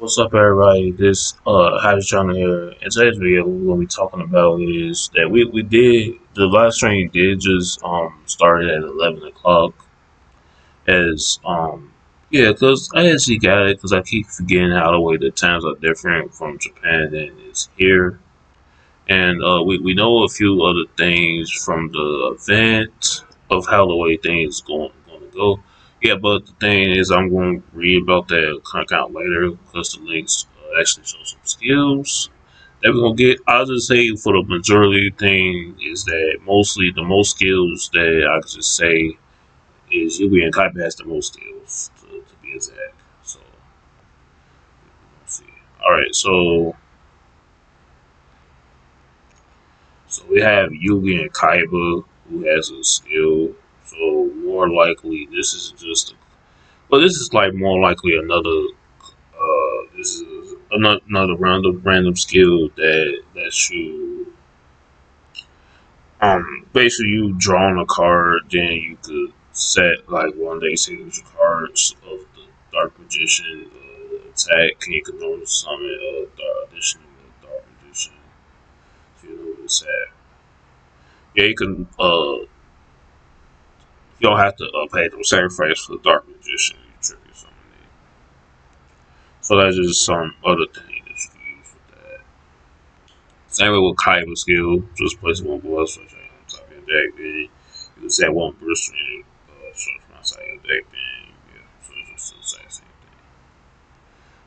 What's up, everybody? This Howdy Channel here. In today's video, what we're gonna be talking about is that we did the live stream did just started at 11 o'clock. As yeah, cause I actually got it because I keep forgetting how the way the times are different from Japan than it's here, and we know a few other things from the event of how the way things going to go. Yeah, but the thing is, I'm going to read about that account later because the links actually show some skills that we're gonna get. I'll just say for the majority thing is that mostly the most skills that I could just say is Yugi and Kaiba has the most skills to be exact. So let's see. All right, so we have Yugi and Kaiba who has a skill. So more likely, this is just, well, this is like more likely another. This is another random skill that you basically you draw on a card, then you could set like one day signature cards of the Dark Magician attack, and you can only summon the additional Dark Magician. If you know what it's at. Yeah, you can you don't have to pay them sacrifice for the Dark Magician. You trigger something. So that's just some other thing that you can use with that. Same way with Kaiba skill, just place one blood switch on top of your deck, then you can set one burst string from outside your deck, then yeah, so it's just the same thing.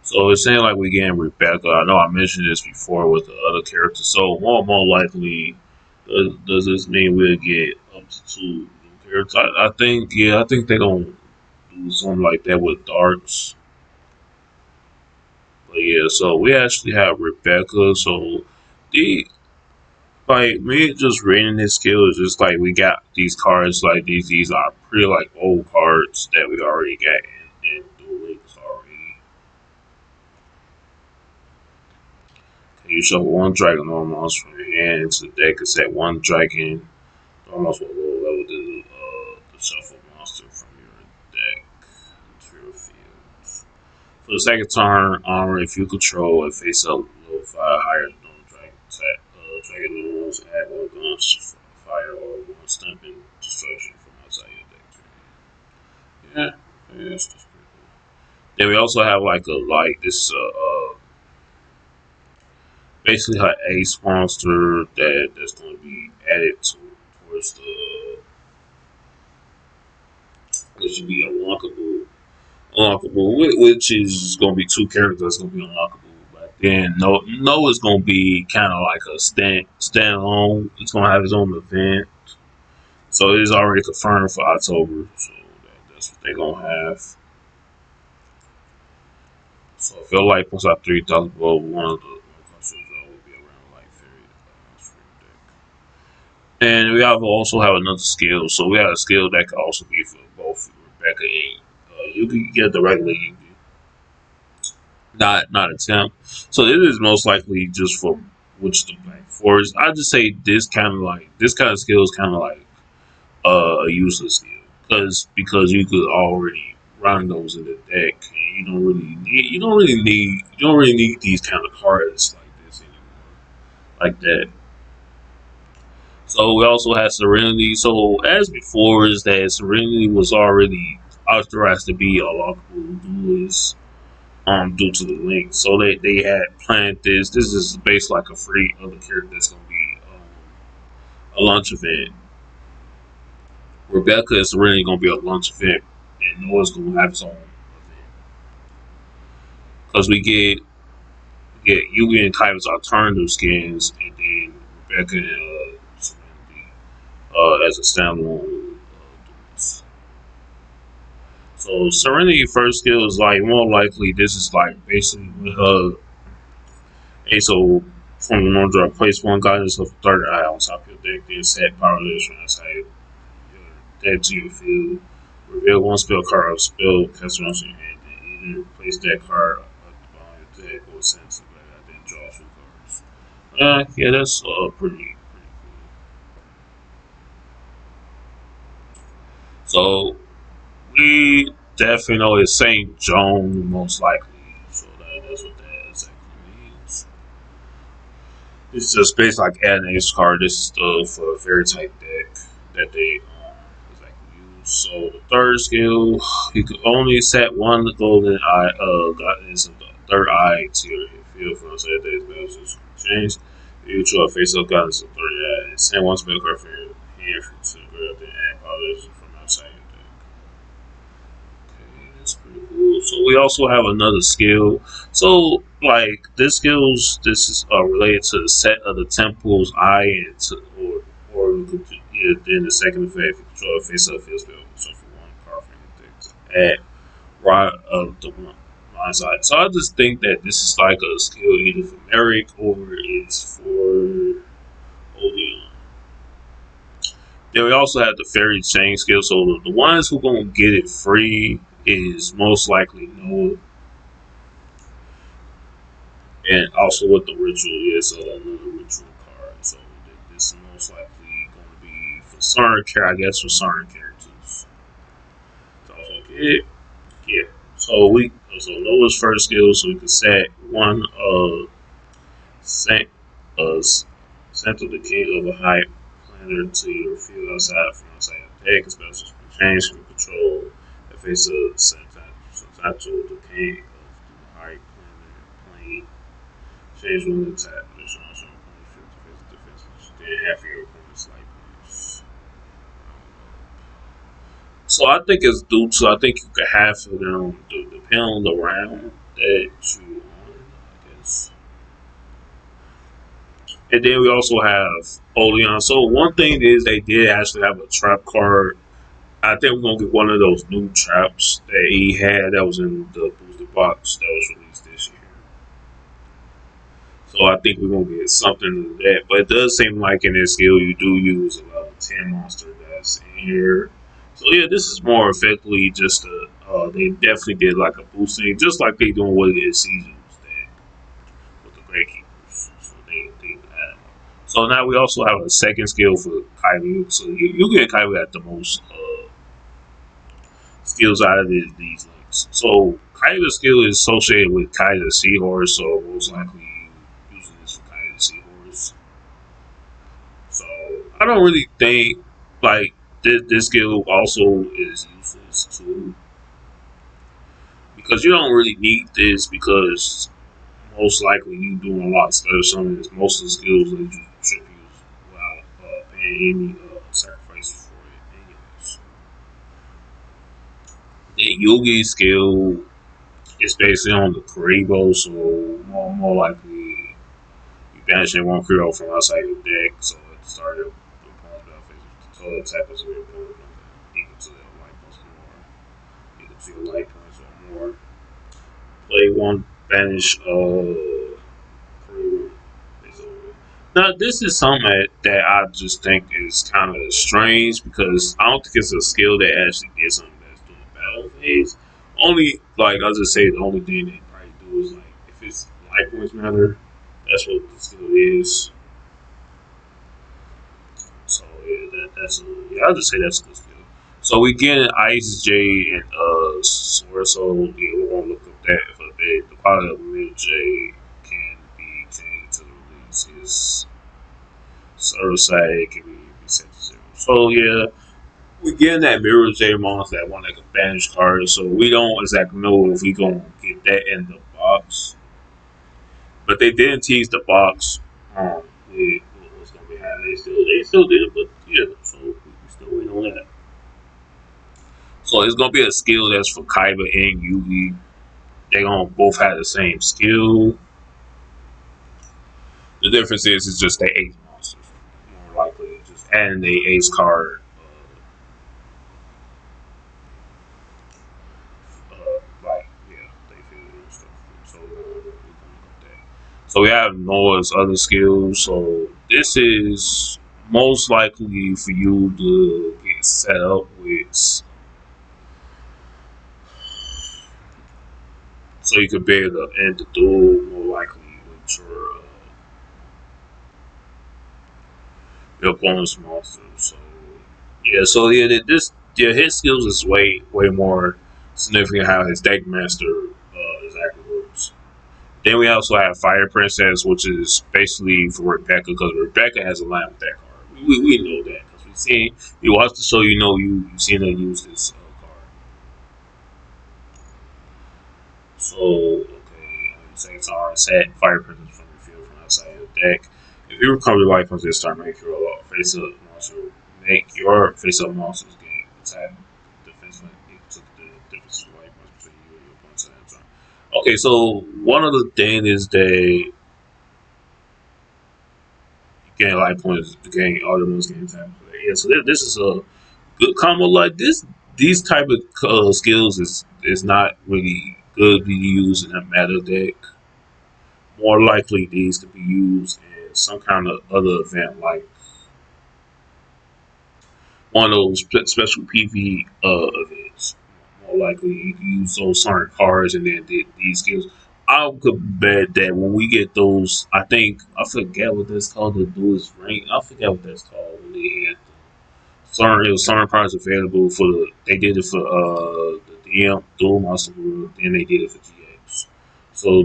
So it's saying like we getting Rebecca. I know I mentioned this before with the other characters. So more likely, does this mean we'll get up to two new characters? I think yeah, I think they're gonna do something like that with darts. But yeah, so we actually have Rebecca. So the like me just reading his skill is just like we got these cards like these are pretty like old cards that we already got in the links already. You show one dragon almost from your hand into the deck and set one dragon almost with low level to the shuffle monster from your deck to your field. For the second turn, if you control and face up level 5 higher than dragon attack, dragon rules add one gun fire or one stumping destruction from outside your deck. Yeah, that's pretty cool. Then we also have like a like this basically her ace monster that's going to be added towards the which would be unlockable, which is going to be two characters that's going to be unlockable. But then no is going to be kind of like a standalone. It's going to have its own event, so it is already confirmed for October. So that's what they're going to have. So I feel like once I 3,000 below, one of the consoles will be around like 30 deck. And we also have another skill. So we have a skill that can also be for both Rebecca and you can get the regular Yugi, not a temp. So it is most likely just for which the Black Forest. I just say this kind of skill is kind of like a useless skill because you could already run those in the deck. And you don't really need these kind of cards like this anymore, like that. So we also had Serenity. So as before, is that Serenity was already authorized to be a lockable duelist due to the link. So they had planned this. This is based like a free other character that's gonna be a launch event. Rebecca is really gonna be a launch event, and Noah's gonna have his own event because we get Yugi and Kaiba's alternative skins, and then Rebecca and Serenity as a standalone. So Serenity first skill is like more likely this is like basically with her. Hey, so from the normal draw, place one guidance of third eye on top of your deck, then set powerless from outside your deck to your field. Reveal one spell card of spell cast on your hand, then either place that card at the bottom of your deck or send it to the back, then draw two cards. Yeah, that's pretty cool. So we definitely know it's Saint Joan most likely. So that's what It's just based like adding an extra card. This is for a fairy type deck that they exactly use. So the third skill, you can only set one golden eye. Got is the third eye to your field from say days battles change. You draw a face up goddess of third eye. Send one spell card from your hand to the graveyard, then add powers from outside your deck. Okay, that's pretty cool. So we also have another skill. So like this skills, this is related to the set of the temple's eye, and to, or you could yeah, then the second effect, if you control a face up field spell, so for one card from your deck to add right of the one side. So I just think that this is like a skill either for Merrick or it's for Odeon. Then we also have the fairy chain skill. So the ones who gonna get it free is most likely Noah, and also with the ritual is another ritual card. So this is most likely going to be for certain characters. I guess for certain characters. So okay, yeah. So Noah's first skill. So we can set one sent sent to the king of a high planet to your field outside from outside your deck, especially change from control. If it's a substantial decay of the high planet plane, change one attack position also includes 50 defense. Then half of your opponent's life points. So I think it's due to I think you could have for them depend on the round that you on, I guess. And then we also have Oleon. So one thing is they did actually have a trap card. I think we're gonna get one of those new traps that he had that was in the booster box that was released this year. So I think we're gonna get something to that. But it does seem like in this skill you do use a level 10 monster that's in here. So yeah, this is more effectively just a they definitely did like a boosting, just like they doing with the seasons that with the Great Keepers. So they add. So now we also have a second skill for Kaibu. So you get Kaibu at the most skills out of these links. So Kaiba's skill is associated with Kaiba Seahorse, so most likely using this for Kaiba Seahorse. So I don't really think like this skill also is useless too because you don't really need this because most likely you doing a lot of stuff. Some of most of the skills that you should use without paying any sacrifice for it. Anyways. The Yugi skill is basically on the Karibo, so more likely you banishing one Karibo from outside your deck. So at the start of the opponent's battlephase, the total attack is your opponent equal to their life points or more. Equal to your life points or more. Play one banish Karibo. Now this is something that I just think is kind of strange because I don't think it's a skill that actually gets something that's doing battle phase. Only like I'll just say the only thing they probably do is like if it's life points matter, that's what the skill is. So yeah, that's yeah, I'll just say that's a good skill. So we get Ice J and Sword. So yeah, we're gonna look up that for a bit. The quality of Mid J can be changed to the release. His server side can be set to 0. So yeah, we getting that Mirror J monster, that one like a banish card, so we don't exactly know if we gonna get that in the box. But they didn't tease the box with what's gonna be happening. They still did it, but yeah, so we still waiting on that. So it's gonna be a skill that's for Kaiba and Yugi. They gonna both have the same skill. The difference is it's just the ace monsters. More likely just adding the ace card like yeah, they feel and stuff. So we gonna look at that. So we have Noah's other skills. So this is most likely for you to get set up with, so you could be able to end the duel more likely with your opponent's monster. So yeah, so yeah, this yeah his skills is way more significant how his deck master exactly works. Then we also have Fire Princess, which is basically for Rebecca because Rebecca has a line with that card. We know that because we watched the show. You know you seen her use this card. So okay, same time set Fire Princess from the field from outside the deck. If you recover life on this turn, make your face up monster. Make your face up monsters gain attack defense equal to the difference of life between you and your opponent's at that time. Okay, so one of the things is that gain life points to gain all the most game time. Yeah, so this is a good combo like this. These type of skills is not really good to use in a meta deck. More likely, these could be used in some kind of other event, like one of those special PV events. More likely, you can use those certain cards and then these skills. I could bet that when we get those, I think I forget what that's called. The duelist rank. I forget what that's called when they had certain it was certain cards available for the they did it for the DM Dual Monster World, and they did it for GX. So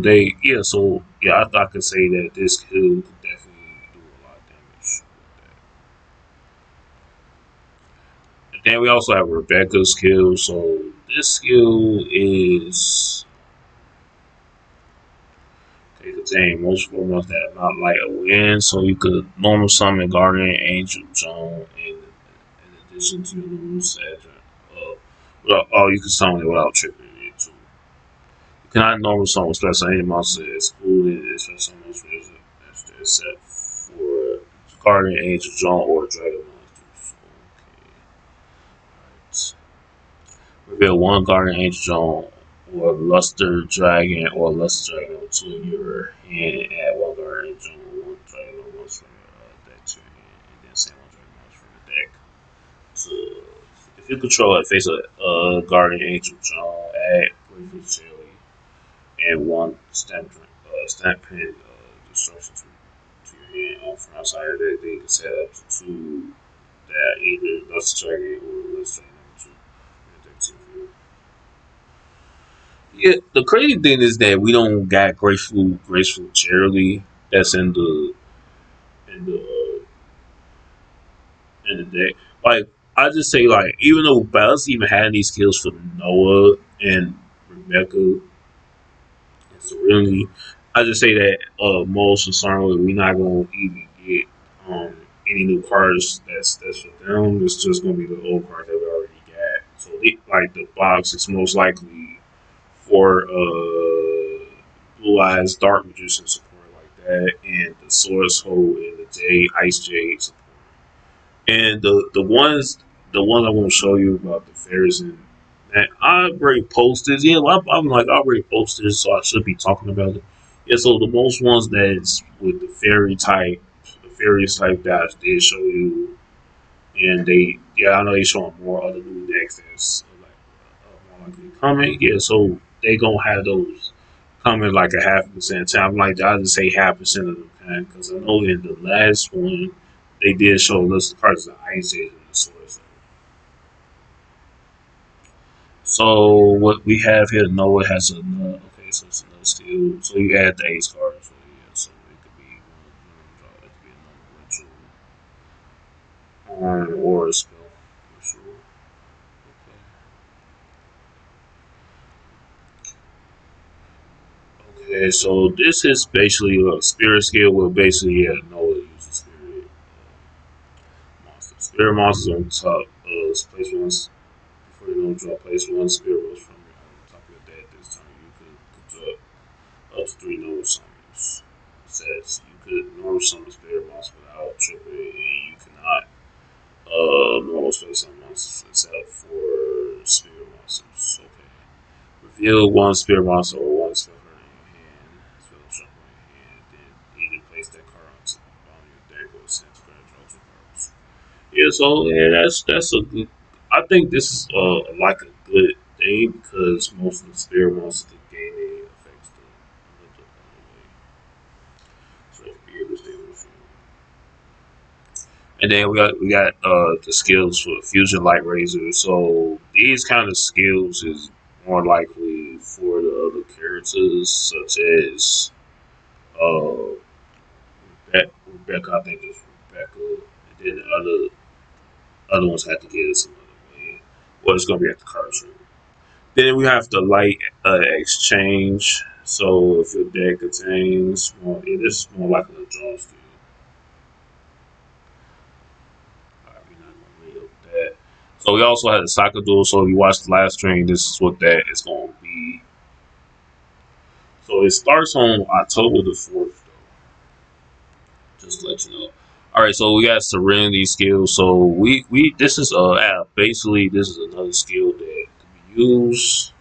I could say that this skill could definitely do a lot of damage. And then we also have Rebecca's skill. So this skill is they contain most formats that are not like a win. So you could normal summon Guardian Angel Zone in addition to your normal set. You can summon it without tripping it too. You cannot normal summon special any monster excluded special monsters except for Guardian Angel Zone or Dragon monsters. Okay. Reveal one Guardian Angel Zone or Luster Dragon or Luster Dragon to your hand and add one Guardian Angel or one Dragon monster from your deck to your hand and then send one Dragon monster from the deck. So if you control it, face a Guardian Angel Zone, add Grateful Cherry and one stamp pin destruction to your hand from outside of that. They can set up to two that either Luster Dragon or Luster Dragon number two in the deck to your yeah, the crazy thing is that we don't got graceful charity that's in the in the deck. Like I just say, like even though Balance even had these skills for Noah and Rebecca and Serenity, I just say that most concerned with we not gonna even get any new cards that's for them. It's just gonna be the old cards that we already got. So like the box is most likely for Blue Eyes Dark Magician support like that, and the Source Hole and the Jade Ice Jade support. And the ones I want to show you about the fairies and that I already posted. Yeah, I'm like I already posted, so I should be talking about it. Yeah, so the most ones that's with the fairy type that I did show you, and I know they showing more other new decks that's like more likely coming. Yeah, so they gonna have those coming like a half percent time. Like I just say half percent of the time because I know in the last one they did show a list of cards of Ice Age and the Source. So what we have here, Noah has another. Okay, so it's another steel. So you add the ace card. So yeah, so it could be one, it could be a number one, two, or a spell. Sure. Okay, so this is basically a spirit skill where basically yeah, Noah uses spirit monster. Spirit monsters on top. Place once before you know draw place one spirit rolls from your top of your deck this time. You could draw up to three normal summons. It says you could normal summon spirit monster without tripping, and you cannot normal space on monsters except for spirit monsters. Okay. Reveal one spirit monster or one spell card in your hand. Spell shuffle in your hand. Then either place that card on your deck or send to card draw two cards. Yeah, so yeah, that's a good. I think this is like a good thing because most of the spirit monsters gain any effects to the way. So if you be able to stay on the field. And then we got the skills for fusion light razor. So these kind of skills is more likely for the other characters, such as uh, Rebecca. I think it's Rebecca, and then the other ones have to get us some other way. Well, it's gonna be at the card room. Then we have the light exchange. So if your deck contains more, it is more likely to draw skill. We're not gonna read up that. So we also had the soccer duel. So if you watch the last stream, this is what that is gonna be. So it starts on October the 4th, just to let you know. All right, so we got serenity skills. So we this is basically this is another skill that can be used.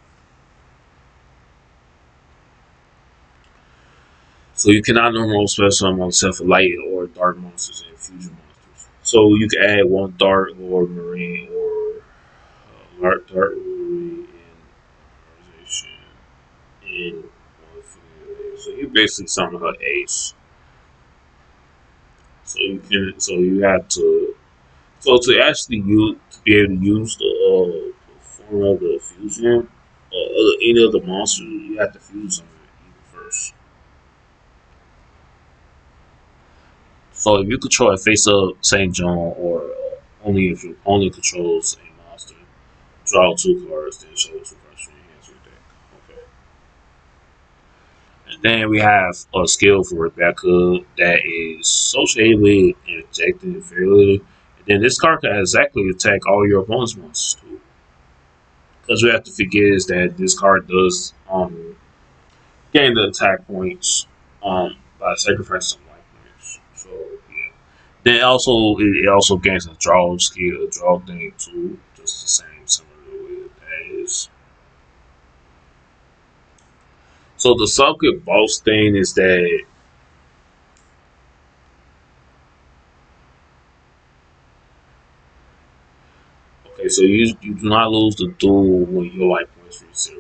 So you cannot normal special among except for light or dark monsters and fusion monsters. So you can add one dark or marine or dark marine and organization in one field. So you basically summon her ace. So you have to to actually use to be able to use the form of the fusion any of the monsters, you have to fuse them even first. So if you control a face up Saint John or only if your opponent controls a monster, draw two cards, then show two cards from your hands with deck. Okay. And then we have a skill for Rebecca that is associated with injecting inferiority. And then this card can exactly attack all your opponent's monsters too. Because we have to forget is that this card does gain the attack points by sacrificing some life points. So yeah. Then also it also gains a draw skill, a draw thing too. Just the same similar way that is. So the subject boss thing is that okay, so you do not lose the duel when your life points reach zero.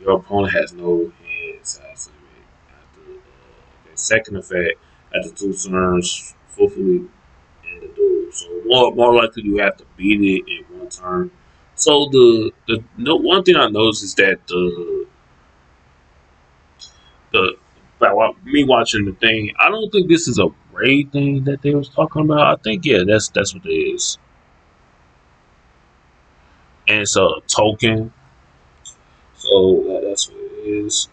Your opponent has no hand size limit. After okay, second effect, after two turns, fully in the duel. So more likely you have to beat it in one turn. So the no, one thing I noticed is that the by me watching the thing, I don't think this is a raid thing that they was talking about. I think yeah, that's what it is, and it's a token. So that's what it is.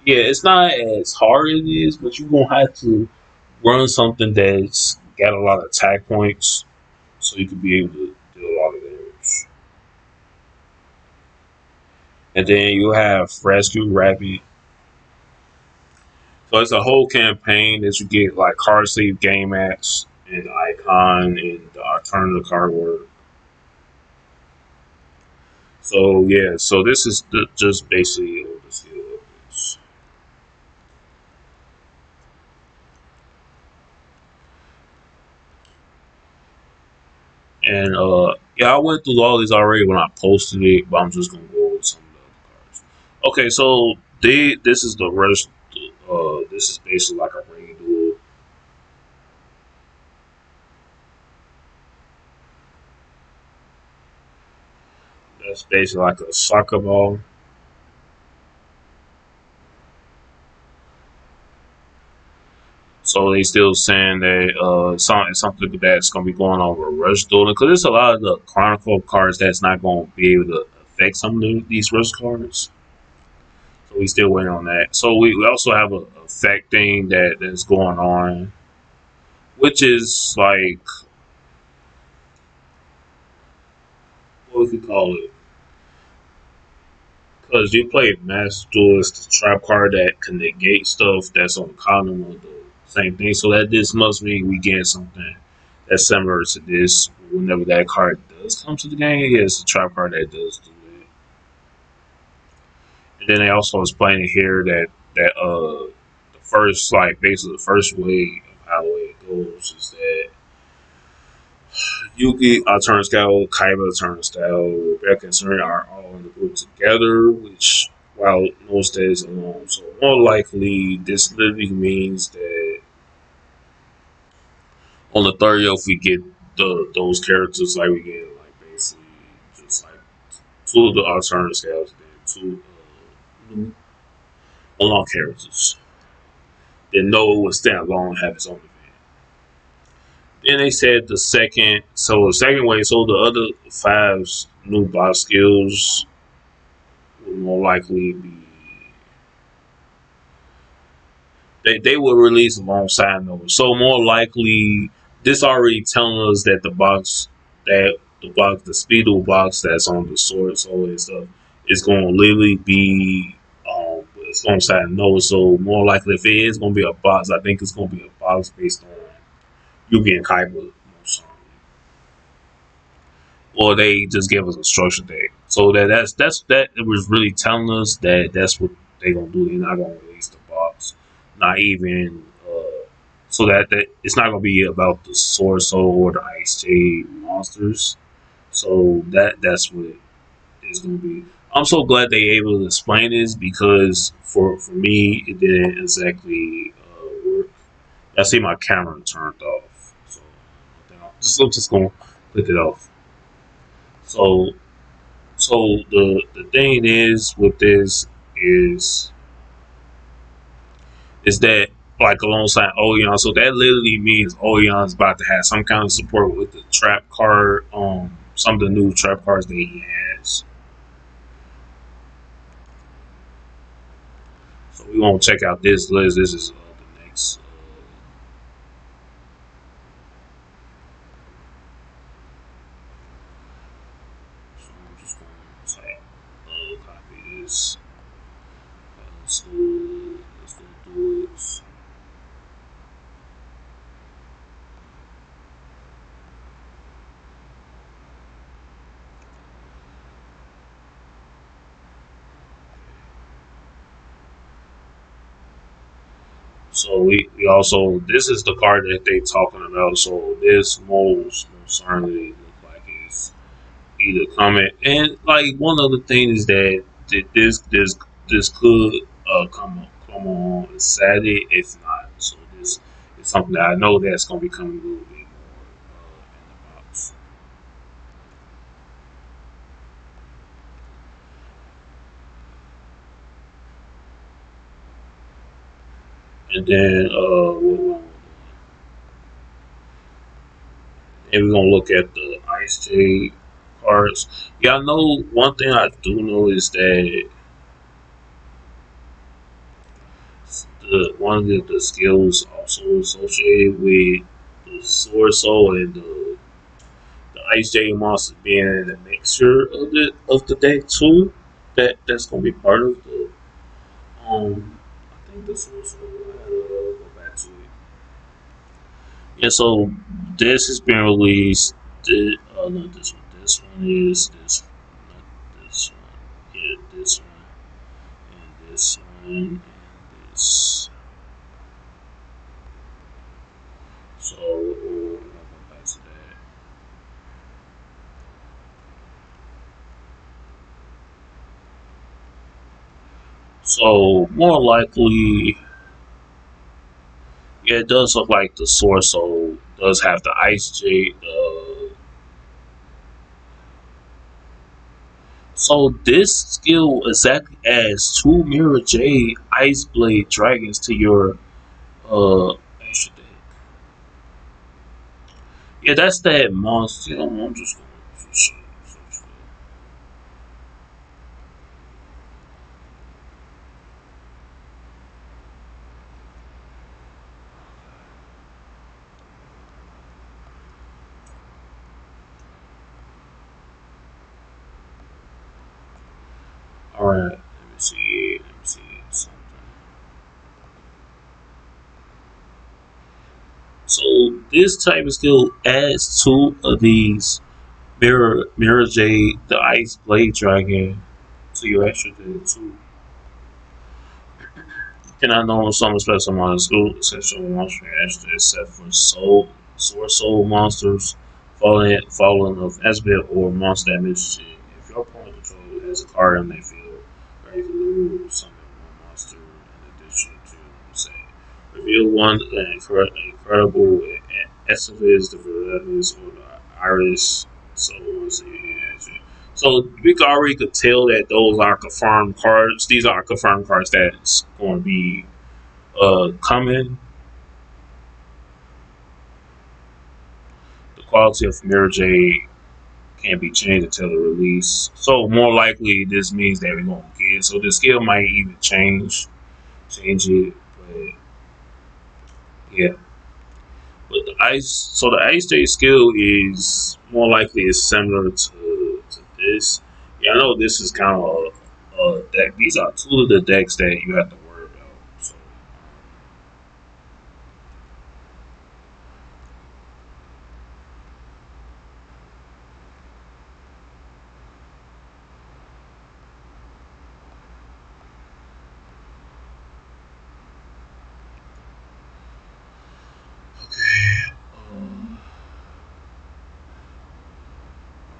Yeah, it's not as hard as it is, but you're gonna have to run something that's got a lot of attack points, so you can be able to do a lot of damage. And then you have Rescue Rapid. So it's a whole campaign that you get like card sleeve game mats and icon and the alternative card work. So yeah, so this is just basically the skill of this. And yeah, I went through all these already when I posted it, but I'm just gonna go over some of the other cards. Okay, so this is the rest. This is basically like a ring duel. That's basically like a soccer ball. So they still saying that something that's gonna be going on with Rush Dueling because there's a lot of the Chronicle cards that's not gonna be able to affect some of these Rush cards. So we still waiting on that. So we also have a effect thing that's going on, which is like what we could call it. Because you play Master Duelist, the trap card that can negate stuff that's on the column of the same thing. So that this must mean we get something that's similar to this whenever that card does come to the game. Yeah, it's a trap card that does do it. And then they also explain it here that the first like basically the first way of how it goes is that Yuki Turnstile, Kaiba Turnstile, Rebecca and Serena are all in the group together, which while most days alone. So more likely this literally means that on the 30th we get those characters like we get like basically just like two of the alternative scales, and two new along characters that Noah would stand alone and have his own event. Then they said the second way, so the other five new boss skills will more likely be they will release alongside Nova. So more likely, this already telling us that the speedo box that's on the sword soul and stuff is going to literally be it's alongside Nova. So more likely, if it is going to be a box, I think it's going to be a box based on Yugi and Kaiba. Or they just give us a structure deck. So that it was really telling us that that's what they're gonna do. They're not gonna release the box, not even so that it's not gonna be about the Sword Soul or the Ice Jade monsters. So that's what it's gonna be. I'm so glad they able to explain this because for me it didn't exactly work. I see my camera turned off, so I'm just gonna click it off. So So the thing is with this is is that like alongside Oyon, so that literally means Oyon's about to have some kind of support with the trap card, some of the new trap cards that he has. So we gonna check out this list. This is the next. So I'm just gonna type, copy this. So let's go do it. So we also this is the card that they talking about. So this most certainly look like it's either coming and like one other thing is that this could come on Saturday if not. So this is something that I know that's gonna be coming a little bit more in the box. And then we're gonna look at the Ice J cards. Yeah, I know one thing I do know is that one of the skills also associated with the Sword Soul and the Ice J monster being in a mixture of the deck too. That's gonna be part of the I think the Sword Soul. Go back to it. Yeah, so this has been released. Not this one. This one is this. Not this one. Yeah, this one and this one and this. So we'll go back to that. So more likely, yeah, it does look like the Sword Soul does have the Ice Jade. So this skill exactly adds two Mirror Jade Ice Blade Dragons to your extra deck. Yeah, that's that monster. I'm just going to search. All right, let me see. Let me see something. So this type of skill adds two of these Mirror Jade, the Ice Blade Dragon, to your extra deck too. Cannot know some special monsters, exceptional monster extra except for soul monsters, falling of Esbit or monster damage. If your opponent control has a card in their field, or you can lose summon one monster in addition to say reveal one incredible Esophagus, the Verevis, or the Iris. So once again, So we already could tell that those are confirmed cards. These are confirmed cards that's going to be coming. The quality of Mirror Jade can't be changed until the release. So more likely, this means that we're going to get it. So the skill might even change it. But yeah, but the ice. So the ice Jade skill is more likely is similar to this. Yeah, I know this is kind of a deck. These are two of the decks that you have to worry about. So okay, all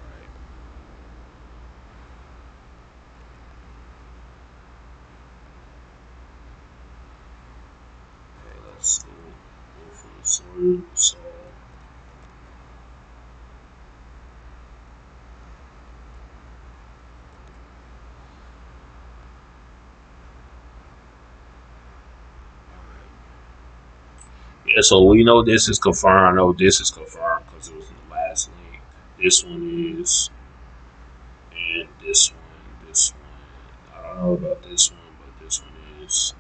right. Okay, let's go for the sword. So yeah, so we know this is confirmed. I know this is confirmed because it was in the last link. This one is, and this one. I don't know about this one, but this one is.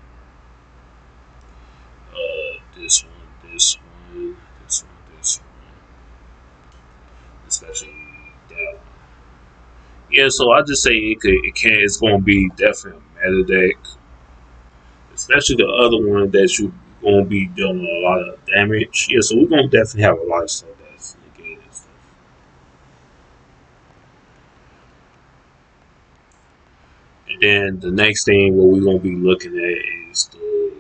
This one, this one, this one, this one, especially that one. Yeah, so I just say it can. It's going to be definitely a meta deck, especially the other one that you going to be dealing a lot of damage. Yeah, so we're going to definitely have a lot of stuff that's negated and stuff. And then the next thing what we're gonna be looking at is the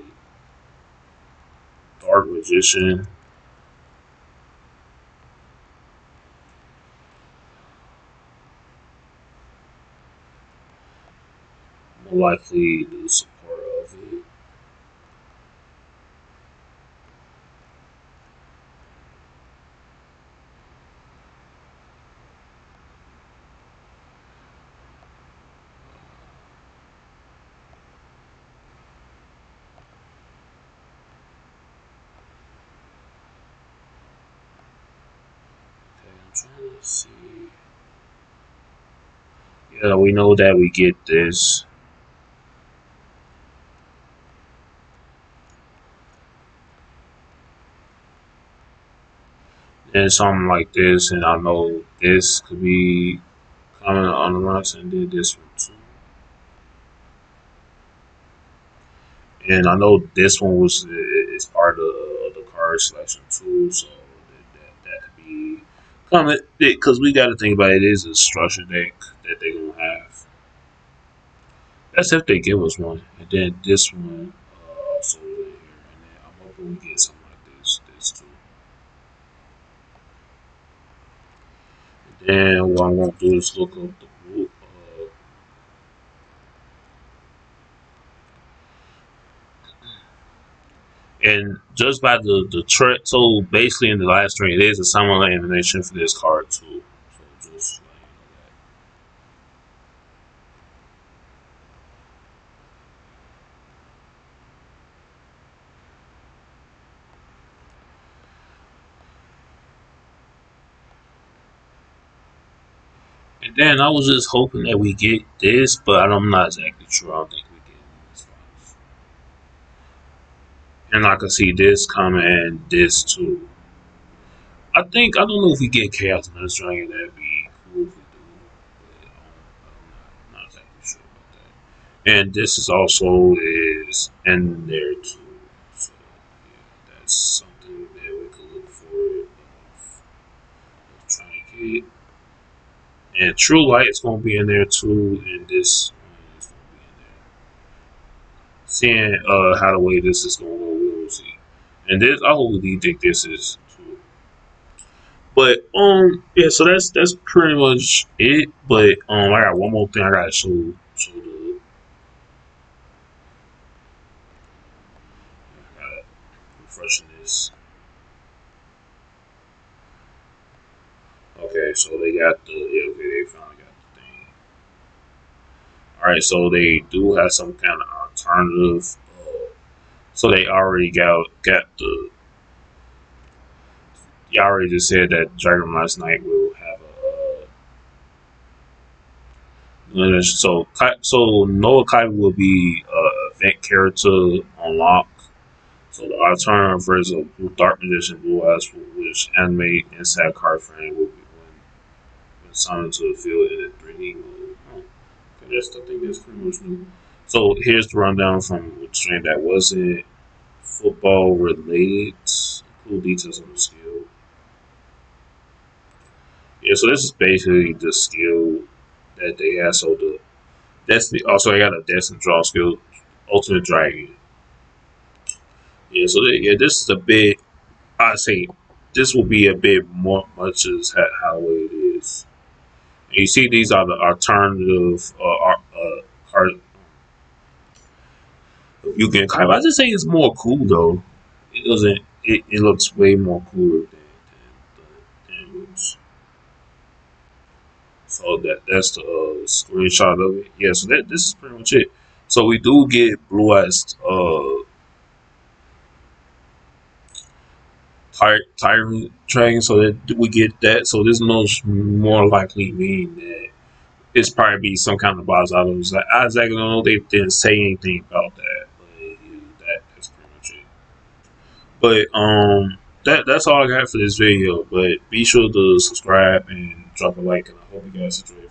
Dark Magician. More likely the support of it. Okay, I'm trying to see. Yeah, we know that we get this. And something like this, and I know this could be coming on the run, and did this one too. And I know this one was is part of the card selection too, so that could be coming because we got to think about it. It is a structured deck that they're gonna have. That's if they give us one. And then this one also in here. And then I'm hoping we get something like this too. And then what I'm gonna do is look up the book. And just by the track, so basically in the last train, it is a similar animation for this card too. So just like that. And then I was just hoping that we get this, but I'm not exactly sure. I don't think we get this. And I can see this coming and this too. I don't know if we get Chaos Nurse Dragon. That'd be cool if we do. But I'm not exactly sure about that. And this is also is in there too. So yeah, that's something that we could look forward of trying to get. And True Light is gonna be in there too, and this one is gonna be in there. Seeing how the way this is gonna go, we'll see. And this I hope we think this is too. But yeah, so that's pretty much it. But I got one more thing I gotta show the I gotta refreshing this. Okay, so they got the yeah, okay, they finally got the thing. Right, so they do have some kind of alternative. So they already got the. You already just said that Dragon Last Night will have so Noah Kai will be event character unlock. So the alternative version of Blue Dark Magician Blue Eyes, which animate inside card frame will be when summoned to the field in a 3D mode. Oh, okay, I think that's pretty much new. So here's the rundown from the train that wasn't football related. Cool details on the skill. Yeah, so this is basically the skill that they have. So the Destiny also I got a Destiny draw skill, Ultimate Dragon. Yeah, so this is a bit. I say this will be a bit more much as how it is. And you see, these are the alternative card you can kind of. I just say it's more cool though. It doesn't. It looks way more cooler than it looks. So that's the screenshot of it. Yeah. So that this is pretty much it. So we do get Blue Eyes Tyrant Dragon. So that we get that. So this most more likely mean that it's probably be some kind of boss items. Like I exactly don't know. They didn't say anything about that, but yeah, that's pretty much it. But that's all I got for this video. But be sure to subscribe and drop a like, and I hope you guys enjoy.